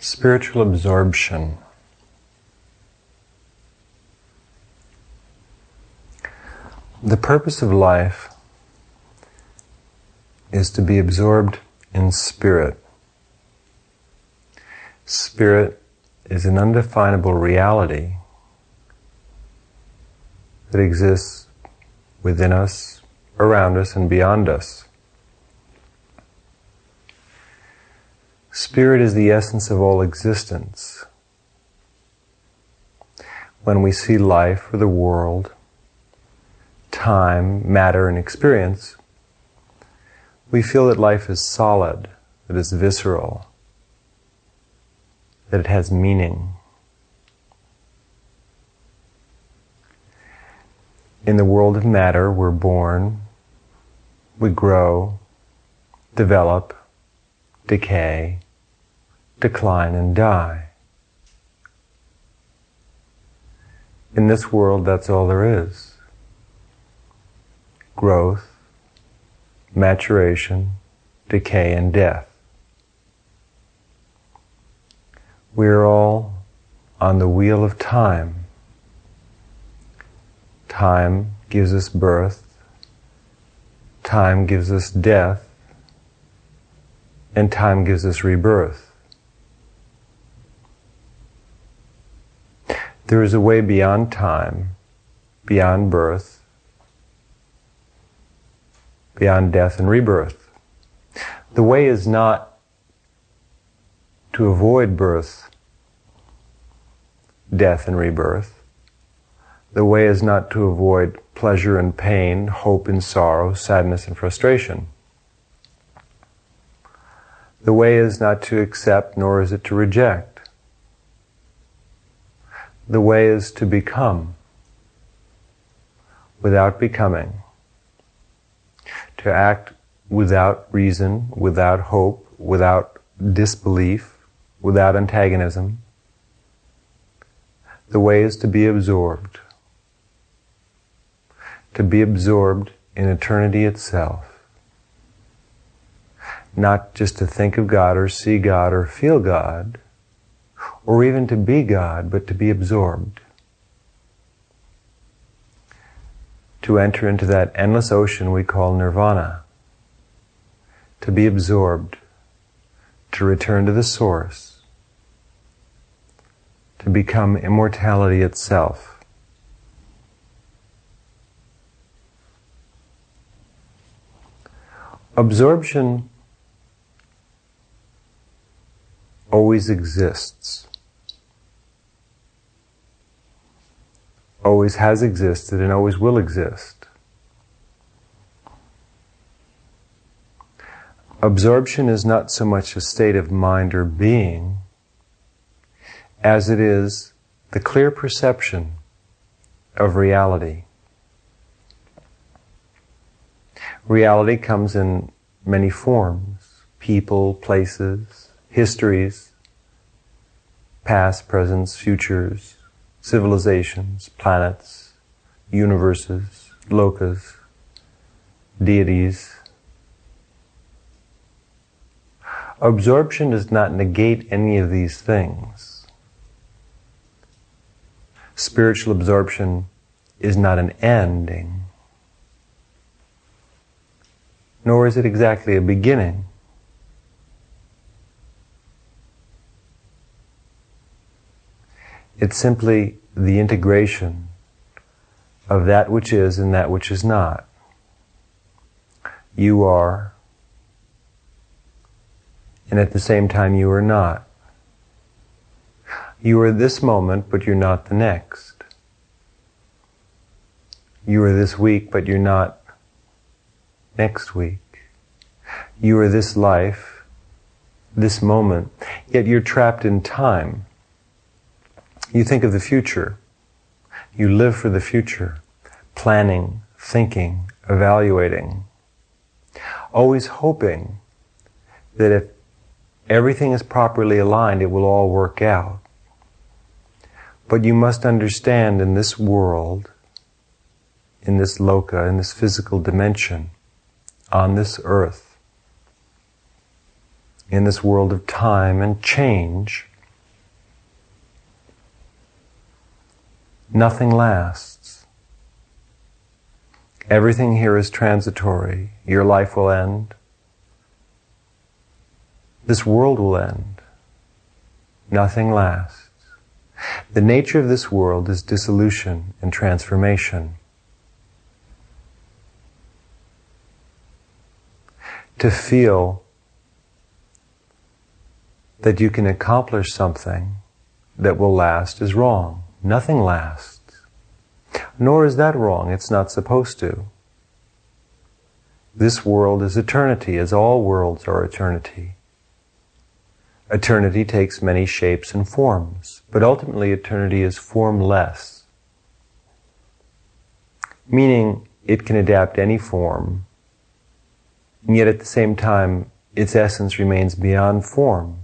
Spiritual absorption. The purpose of life is to be absorbed in spirit. Spirit is an undefinable reality that exists within us, around us, and beyond us. Spirit is the essence of all existence. When we see life or the world, time, matter, and experience, we feel that life is solid, that it's visceral, that it has meaning. In the world of matter, we're born, we grow, develop, decay, decline, and die. In this world, that's all there is. Growth, maturation, decay, and death. We are all on the wheel of time. Time gives us birth. Time gives us death. And time gives us rebirth. There is a way beyond time, beyond birth, beyond death and rebirth. The way is not to avoid birth, death and rebirth. The way is not to avoid pleasure and pain, hope and sorrow, sadness and frustration. The way is not to accept, nor is it to reject. The way is to become without becoming, to act without reason, without hope, without disbelief, without antagonism. The way is to be absorbed in eternity itself. Not just to think of God or see God or feel God, or even to be God, but to be absorbed. To enter into that endless ocean we call nirvana. To be absorbed, to return to the source, to become immortality itself. Absorption always exists, always has existed, and always will exist. Absorption is not so much a state of mind or being as it is the clear perception of reality. Reality comes in many forms: people, places, histories, past, presents, futures, civilizations, planets, universes, lokas, deities. Absorption does not negate any of these things. Spiritual absorption is not an ending, nor is it exactly a beginning. It's simply the integration of that which is and that which is not. You are, and at the same time you are not. You are this moment, but you're not the next. You are this week, but you're not next week. You are this life, this moment, yet you're trapped in time. You think of the future. You live for the future, planning, thinking, evaluating, always hoping that if everything is properly aligned, it will all work out. But you must understand, in this world, in this loka, in this physical dimension, on this earth, in this world of time and change, Nothing lasts. Everything here is transitory. Your life will end. This world will end. Nothing lasts. The nature of this world is dissolution and transformation. To feel that you can accomplish something that will last is wrong. Nothing lasts. Nor is that wrong. It's not supposed to. This world is eternity, as all worlds are eternity. Eternity takes many shapes and forms, but ultimately eternity is formless, meaning it can adapt any form, and yet at the same time its essence remains beyond form.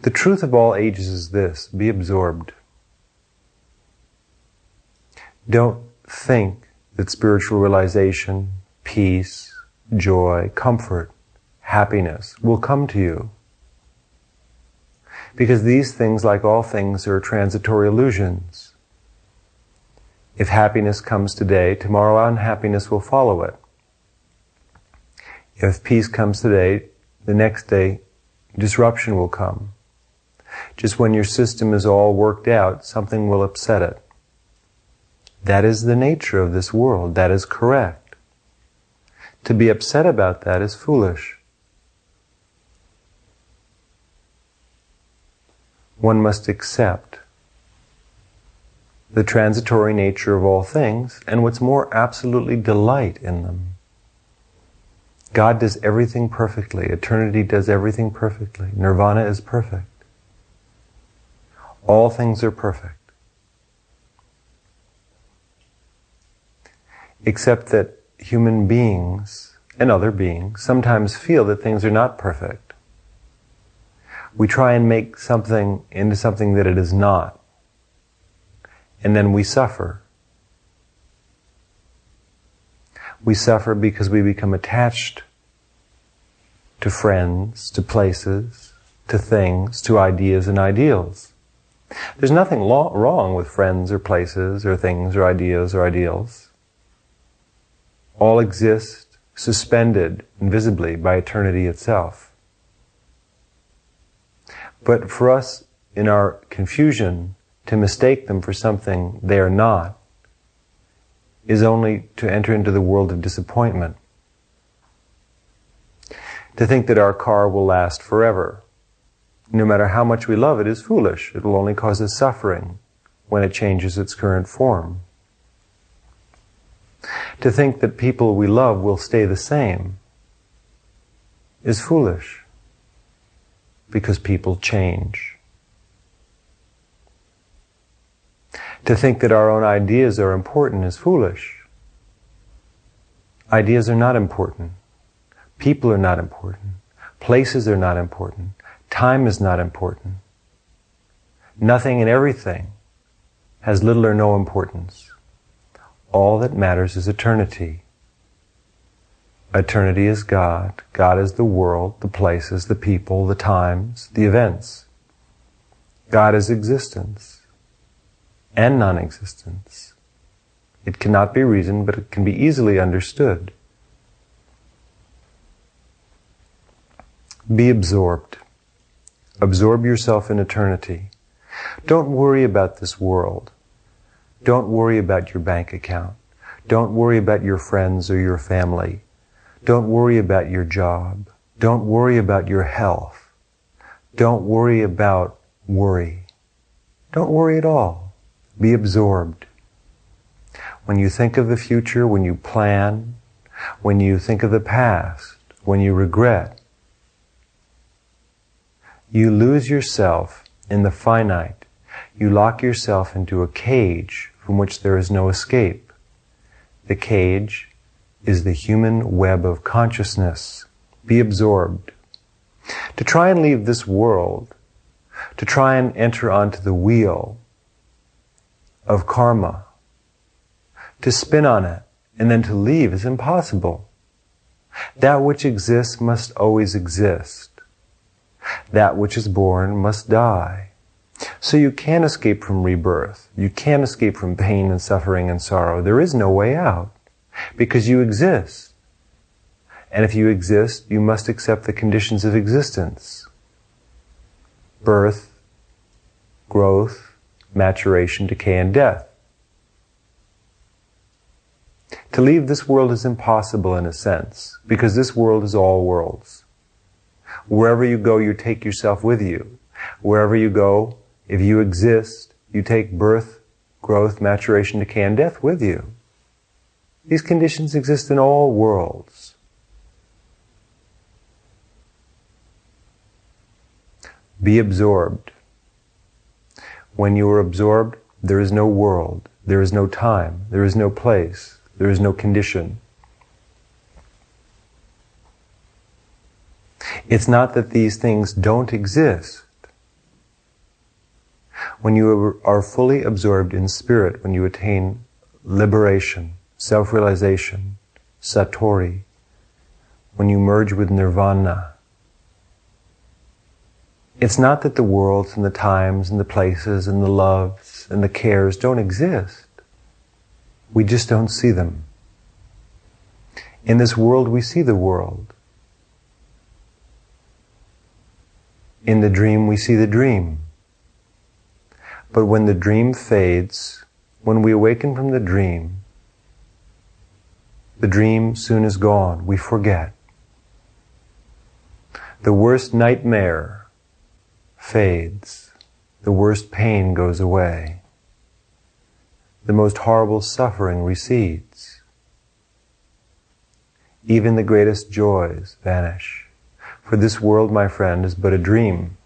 The truth of all ages is this: be absorbed. Don't think that spiritual realization, peace, joy, comfort, happiness will come to you. Because these things, like all things, are transitory illusions. If happiness comes today, tomorrow unhappiness will follow it. If peace comes today, the next day disruption will come. Just when your system is all worked out, something will upset it. That is the nature of this world. That is correct. To be upset about that is foolish. One must accept the transitory nature of all things, and what's more, absolutely delight in them. God does everything perfectly. Eternity does everything perfectly. Nirvana is perfect. All things are perfect. Except that human beings and other beings sometimes feel that things are not perfect. We try and make something into something that it is not. And then we suffer. We suffer because we become attached to friends, to places, to things, to ideas and ideals. There's nothing wrong with friends or places or things or ideas or ideals. All exist suspended invisibly by eternity itself. But for us, in our confusion, to mistake them for something they are not is only to enter into the world of disappointment. To think that our car will last forever, no matter how much we love it, is foolish. It will only cause us suffering when it changes its current form. To think that people we love will stay the same is foolish, because people change. To think that our own ideas are important is foolish. Ideas are not important. People are not important. Places are not important. Time is not important. Nothing and everything has little or no importance. All that matters is eternity. Eternity is God. God is the world, the places, the people, the times, the events. God is existence and non-existence. It cannot be reasoned, but it can be easily understood. Be absorbed. Absorb yourself in eternity. Don't worry about this world. Don't worry about your bank account. Don't worry about your friends or your family. Don't worry about your job. Don't worry about your health. Don't worry about worry. Don't worry at all. Be absorbed. When you think of the future, when you plan, when you think of the past, when you regret, you lose yourself in the finite. You lock yourself into a cage from which there is no escape. The cage is the human web of consciousness. Be absorbed. To try and leave this world, to try and enter onto the wheel of karma, to spin on it and then to leave is impossible. That which exists must always exist. That which is born must die. So you can't escape from rebirth. You can't escape from pain and suffering and sorrow. There is no way out, because you exist. And if you exist, you must accept the conditions of existence. Birth, growth, maturation, decay, and death. To leave this world is impossible in a sense, because this world is all worlds. Wherever you go, you take yourself with you. Wherever you go, if you exist, you take birth, growth, maturation, decay, and death with you. These conditions exist in all worlds. Be absorbed. When you are absorbed, there is no world, there is no time, there is no place, there is no condition. It's not that these things don't exist. When you are fully absorbed in spirit, when you attain liberation, self-realization, satori, when you merge with nirvana, it's not that the worlds and the times and the places and the loves and the cares don't exist. We just don't see them. In this world, we see the world. In the dream, we see the dream. But when the dream fades, when we awaken from the dream soon is gone. We forget. The worst nightmare fades. The worst pain goes away. The most horrible suffering recedes. Even the greatest joys vanish. For this world, my friend, is but a dream.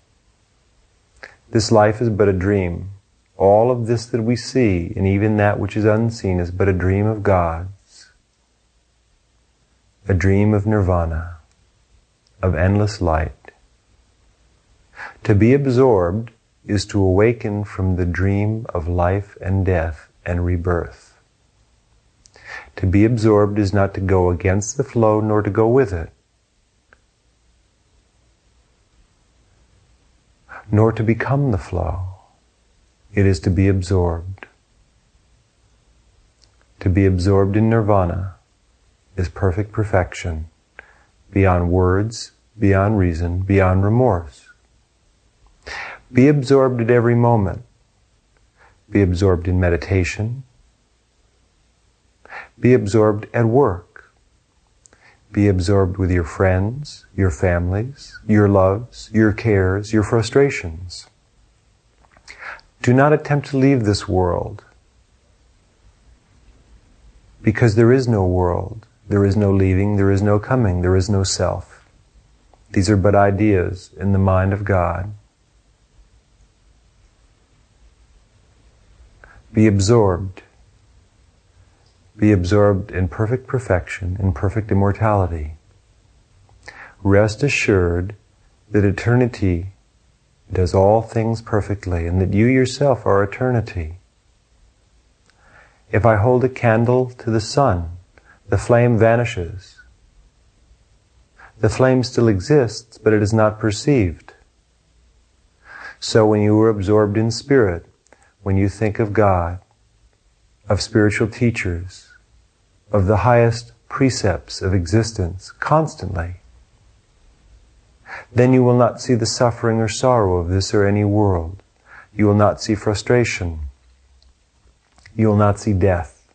This life is but a dream. All of this that we see, and even that which is unseen, is but a dream of God's. A dream of nirvana, of endless light. To be absorbed is to awaken from the dream of life and death and rebirth. To be absorbed is not to go against the flow nor to go with it, nor to become the flow. It is to be absorbed. To be absorbed in nirvana is perfect perfection, beyond words, beyond reason, beyond remorse. Be absorbed at every moment. Be absorbed in meditation. Be absorbed at work. Be absorbed with your friends, your families, your loves, your cares, your frustrations. Do not attempt to leave this world, because there is no world, there is no leaving, there is no coming, there is no self. These are but ideas in the mind of God. Be absorbed. Be absorbed in perfect perfection, in perfect immortality. Rest assured that eternity does all things perfectly, and that you yourself are eternity. If I hold a candle to the sun, the flame vanishes. The flame still exists, but it is not perceived. So when you are absorbed in spirit, when you think of God, of spiritual teachers, of the highest precepts of existence constantly, then you will not see the suffering or sorrow of this or any world. You will not see frustration. You will not see death.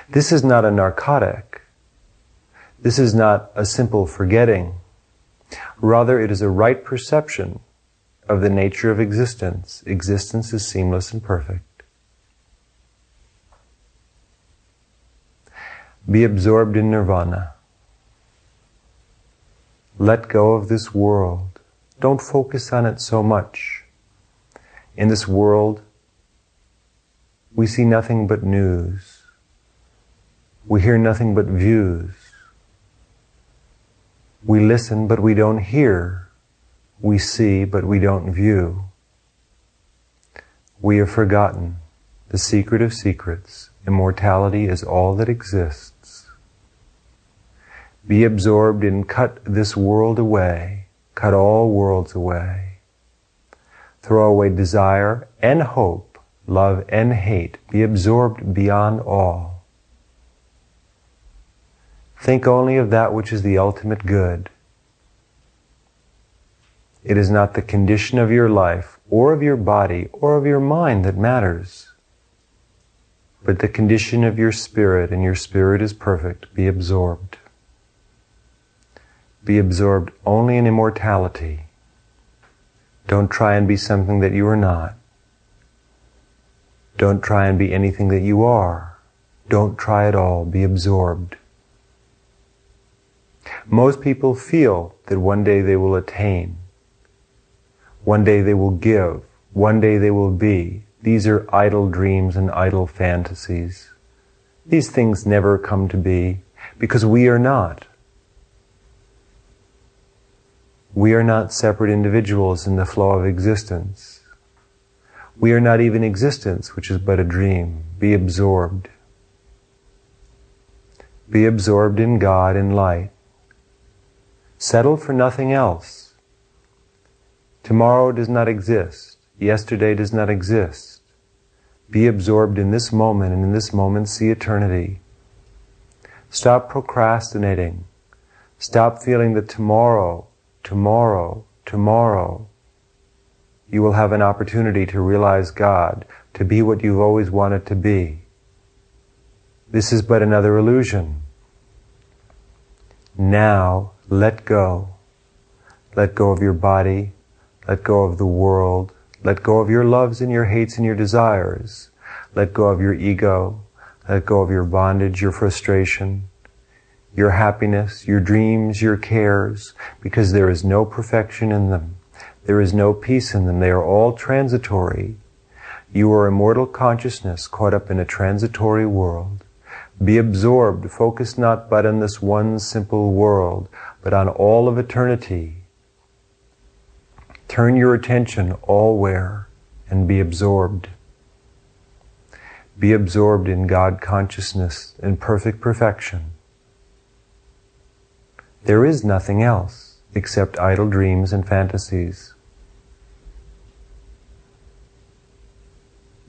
This is not a narcotic. This is not a simple forgetting. Rather, it is a right perception of the nature of existence. Existence is seamless and perfect. Be absorbed in nirvana. Let go of this world. Don't focus on it so much. In this world, we see nothing but news. We hear nothing but views. We listen, but we don't hear. We see, but we don't view. We have forgotten the secret of secrets. Immortality is all that exists. Be absorbed in cut this world away, cut all worlds away, Throw away desire and hope, love and hate. Be absorbed beyond all. Think only of that which is the ultimate good. It is not the condition of your life, or of your body, or of your mind that matters, but the condition of your spirit, and your spirit is perfect. Be absorbed. Be absorbed only in immortality. Don't try and be something that you are not. Don't try and be anything that you are. Don't try at all. Be absorbed. Most people feel that one day they will attain. One day they will give. One day they will be. These are idle dreams and idle fantasies. These things never come to be because we are not. We are not separate individuals in the flow of existence. We are not even existence, which is but a dream. Be absorbed. Be absorbed in God and light. Settle for nothing else. Tomorrow does not exist. Yesterday does not exist. Be absorbed in this moment, and in this moment see eternity. Stop procrastinating. Stop feeling that tomorrow, you will have an opportunity to realize God, to be what you've always wanted to be. This is but another illusion. Now, let go. Let go of your body. Let go of the world. Let go of your loves and your hates and your desires. Let go of your ego. Let go of your bondage, your frustration, your happiness, your dreams, your cares, because there is no perfection in them. There is no peace in them. They are all transitory. You are immortal consciousness caught up in a transitory world. Be absorbed. Focus not but on this one simple world, but on all of eternity. Turn your attention allwhere and be absorbed. Be absorbed in God consciousness in perfect perfection. There is nothing else except idle dreams and fantasies.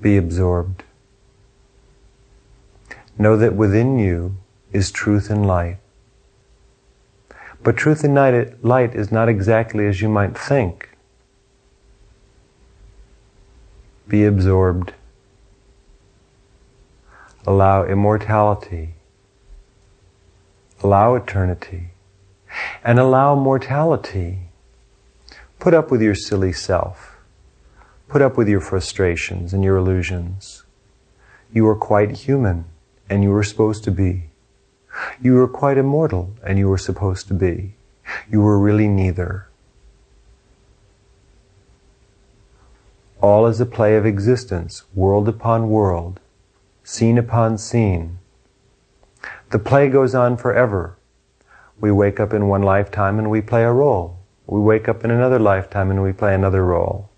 Be absorbed. Know that within you is truth and light. But truth and light is not exactly as you might think. Be absorbed. Allow immortality. Allow eternity. And allow mortality. Put up with your silly self. Put up with your frustrations and your illusions. You are quite human, and you were supposed to be. You were quite immortal, and you were supposed to be. You were really neither. All is a play of existence, world upon world, scene upon scene. The play goes on forever. We wake up in one lifetime and we play a role. We wake up in another lifetime and we play another role.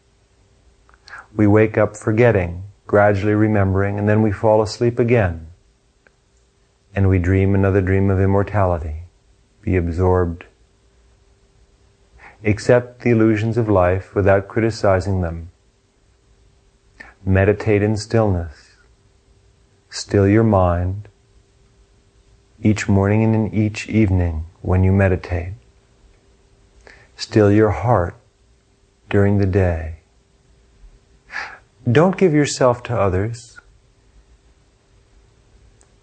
We wake up forgetting, gradually remembering, and then we fall asleep again. And we dream another dream of immortality. Be absorbed. Accept the illusions of life without criticizing them. Meditate in stillness. Still your mind each morning and in each evening when you meditate. Still your heart during the day. Don't give yourself to others.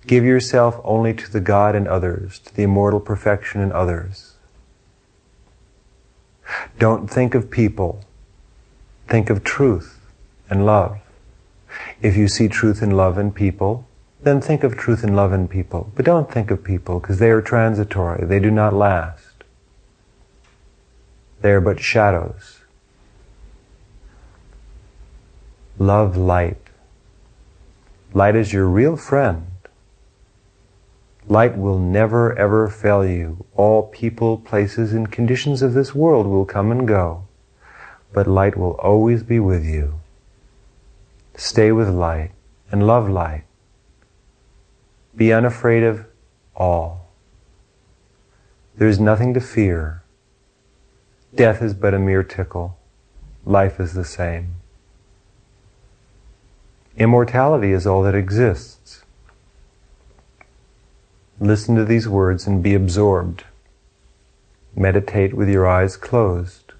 Give yourself only to the God in others, to the immortal perfection in others. Don't think of people. Think of truth and love. If you see truth and love in people, then think of truth and love in people. But don't think of people, because they are transitory. They do not last. They are but shadows. Love light. Light is your real friend. Light will never ever fail you. All people, places, and conditions of this world will come and go, but light will always be with you. Stay with light and love light. Be unafraid of all. There is nothing to fear. Death is but a mere tickle. life is the same. Immortality is all that exists. Listen to these words and be absorbed. Meditate with your eyes closed.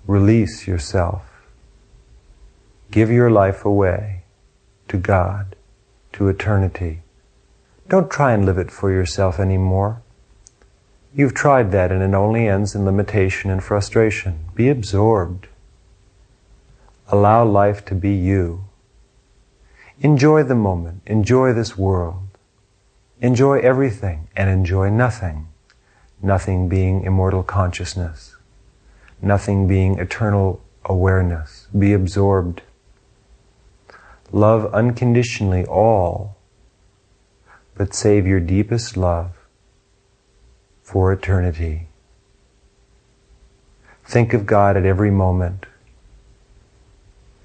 Release yourself. Give your life away to God, to eternity. Don't try and live it for yourself anymore. You've tried that and it only ends in limitation and frustration. Be absorbed. Allow life to be you. Enjoy the moment. Enjoy this world. Enjoy everything and enjoy nothing. Nothing being immortal consciousness. Nothing being eternal awareness. Be absorbed. Love unconditionally all, but save your deepest love for eternity. Think of God at every moment,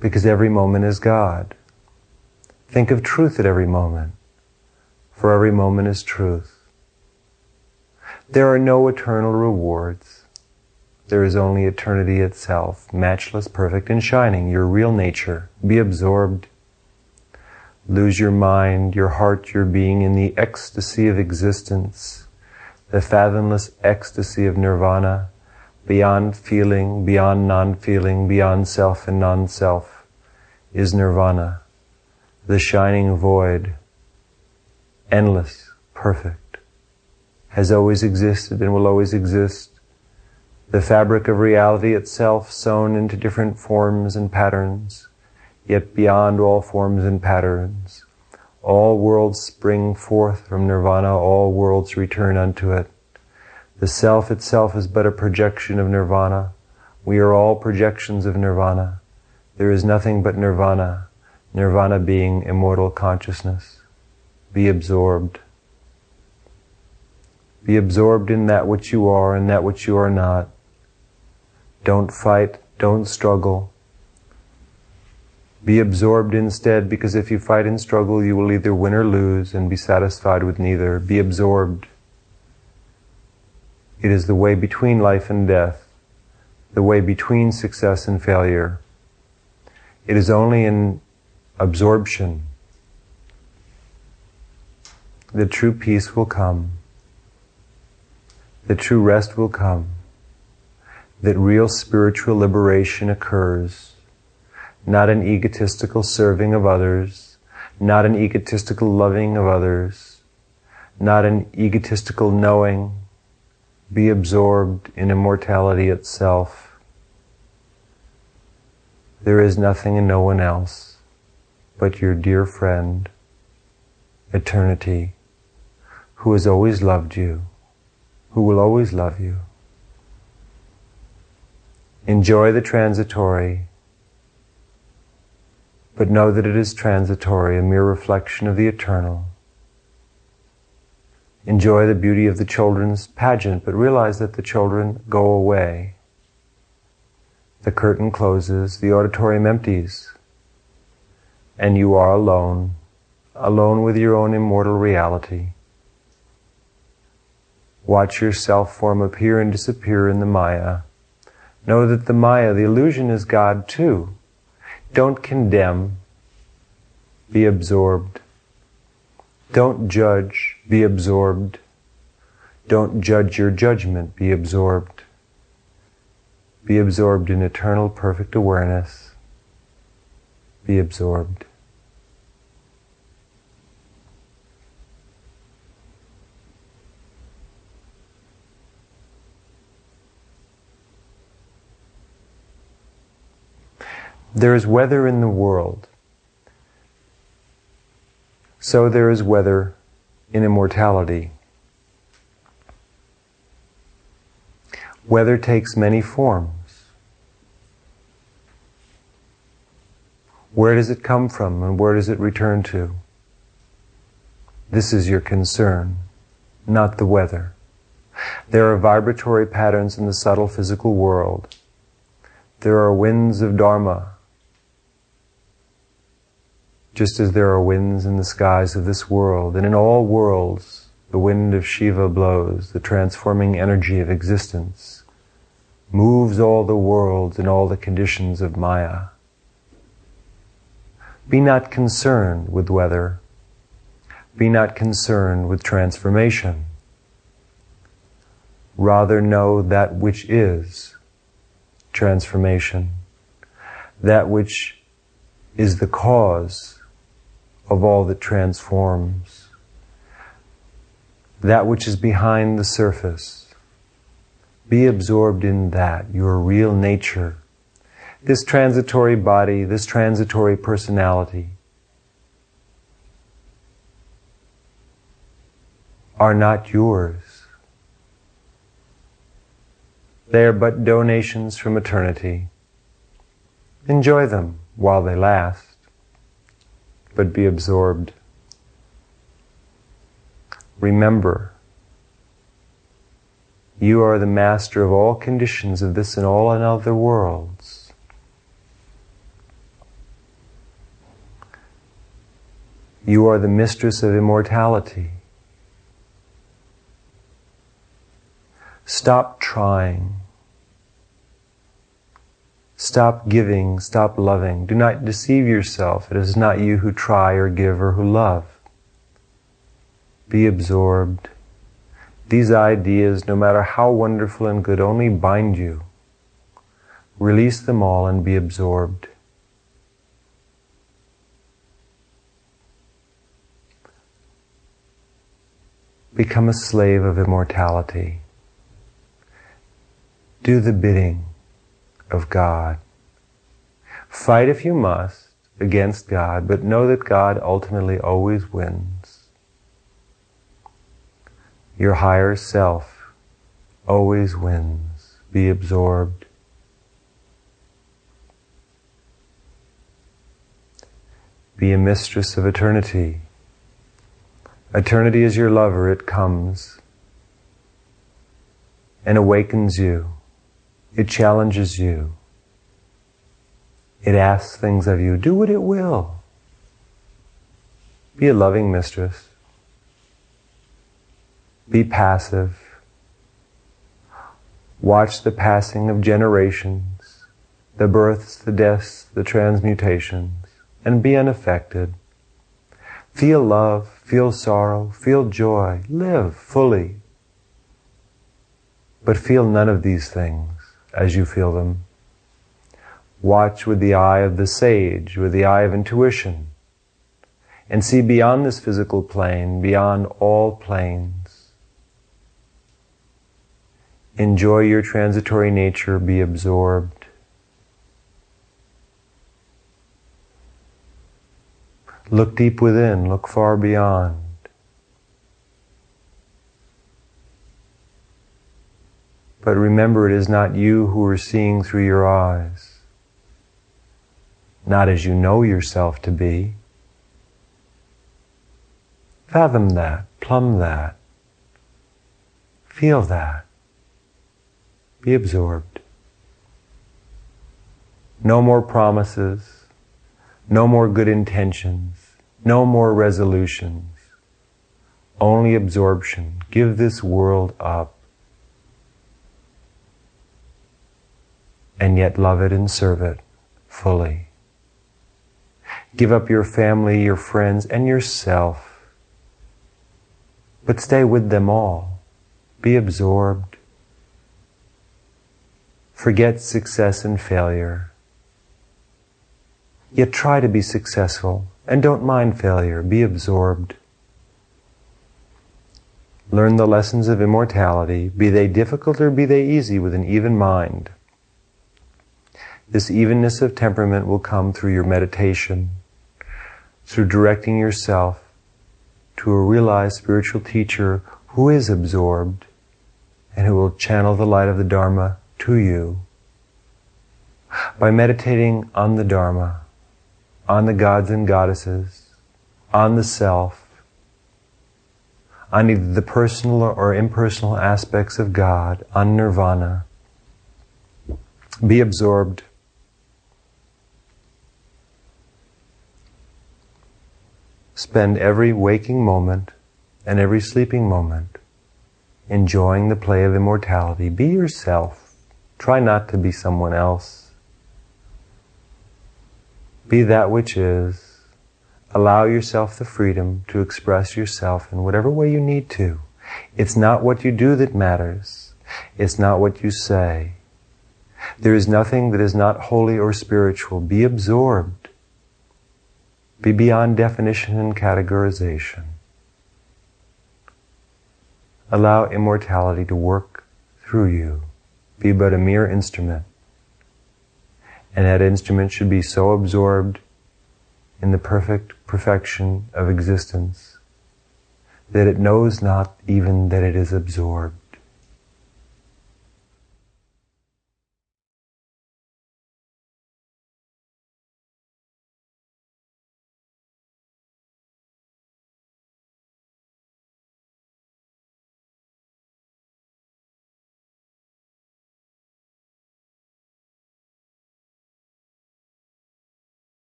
because every moment is God. Think of truth at every moment, for every moment is truth. There are no eternal rewards. There is only eternity itself, matchless, perfect, and shining, your real nature. Be absorbed. Lose your mind, your heart, your being in the ecstasy of existence, the fathomless ecstasy of nirvana, beyond feeling, beyond non-feeling, beyond self and non-self, is nirvana, the shining void, endless, perfect, has always existed and will always exist, the fabric of reality itself sewn into different forms and patterns, yet beyond all forms and patterns. All worlds spring forth from nirvana, all worlds return unto it. The self itself is but a projection of nirvana. We are all projections of nirvana. There is nothing but nirvana, nirvana being immortal consciousness. Be absorbed. Be absorbed in that which you are and that which you are not. Don't fight, don't struggle. Be absorbed instead, because if you fight and struggle, you will either win or lose and be satisfied with neither. Be absorbed. It is the way between life and death, the way between success and failure. It is only in absorption that true peace will come, that true rest will come, that real spiritual liberation occurs. Not an egotistical serving of others, not an egotistical loving of others, not an egotistical knowing. Be absorbed in immortality itself. There is nothing and no one else but your dear friend, eternity, who has always loved you, who will always love you. Enjoy the transitory, but know that it is transitory, a mere reflection of the eternal. Enjoy the beauty of the children's pageant, but realize that the children go away. The curtain closes, the auditorium empties, and you are alone, alone with your own immortal reality. Watch your self-form appear and disappear in the Maya. Know that the Maya, the illusion, is God too. Don't condemn, be absorbed. Don't judge, be absorbed. Don't judge your judgment, be absorbed. Be absorbed in eternal perfect awareness. Be absorbed. There is weather in the world. So there is weather in immortality. Weather takes many forms. Where does it come from and where does it return to? This is your concern, not the weather. There are vibratory patterns in the subtle physical world. There are winds of Dharma, just as there are winds in the skies of this world, and in all worlds the wind of Shiva blows, the transforming energy of existence. moves all the worlds and all the conditions of Maya. Be not concerned with weather. Be not concerned with transformation. Rather know that which is transformation, that which is the cause of all that transforms, that which is behind the surface. Be absorbed in that, your real nature. This transitory body, this transitory personality are not yours. They are but donations from eternity. Enjoy them while they last, but be absorbed. Remember, you are the master of all conditions of this and all in other worlds. You are the mistress of immortality. Stop trying. Stop giving, stop loving. Do not deceive yourself. It is not you who try or give or who love. Be absorbed. These ideas, no matter how wonderful and good, only bind you. Release them all and be absorbed. Become a slave of immortality. Do the bidding of God. Fight if you must against God, but know that God ultimately always wins. Your higher self always wins. Be absorbed. Be a mistress of eternity. Eternity is your lover. It comes and awakens you. It challenges you. It asks things of you. Do what it will. Be a loving mistress. Be passive. Watch the passing of generations, the births, the deaths, the transmutations, and be unaffected. Feel love, feel sorrow, feel joy. Live fully. But feel none of these things as you feel them. Watch with the eye of the sage, with the eye of intuition, and see beyond this physical plane, beyond all planes. Enjoy your transitory nature, be absorbed. Look deep within, look far beyond. But remember, it is not you who are seeing through your eyes, not as you know yourself to be. Fathom that, plumb that, feel that, be absorbed. No more promises, no more good intentions, no more resolutions, only absorption. Give this world up. And yet love it and serve it fully. Give up your family, your friends, and yourself. But stay with them all. Be absorbed. Forget success and failure. Yet try to be successful, and don't mind failure. Be absorbed. Learn the lessons of immortality, be they difficult or be they easy, with an even mind. This evenness of temperament will come through your meditation, through directing yourself to a realized spiritual teacher who is absorbed and who will channel the light of the Dharma to you. By meditating on the Dharma, on the gods and goddesses, on the self, on either the personal or impersonal aspects of God, on nirvana, be absorbed. Spend every waking moment and every sleeping moment enjoying the play of immortality. Be yourself. Try not to be someone else. Be that which is. Allow yourself the freedom to express yourself in whatever way you need to. It's not what you do that matters. It's not what you say. There is nothing that is not holy or spiritual. Be absorbed. Be beyond definition and categorization. Allow immortality to work through you. Be but a mere instrument. And that instrument should be so absorbed in the perfection of existence that it knows not even that it is absorbed.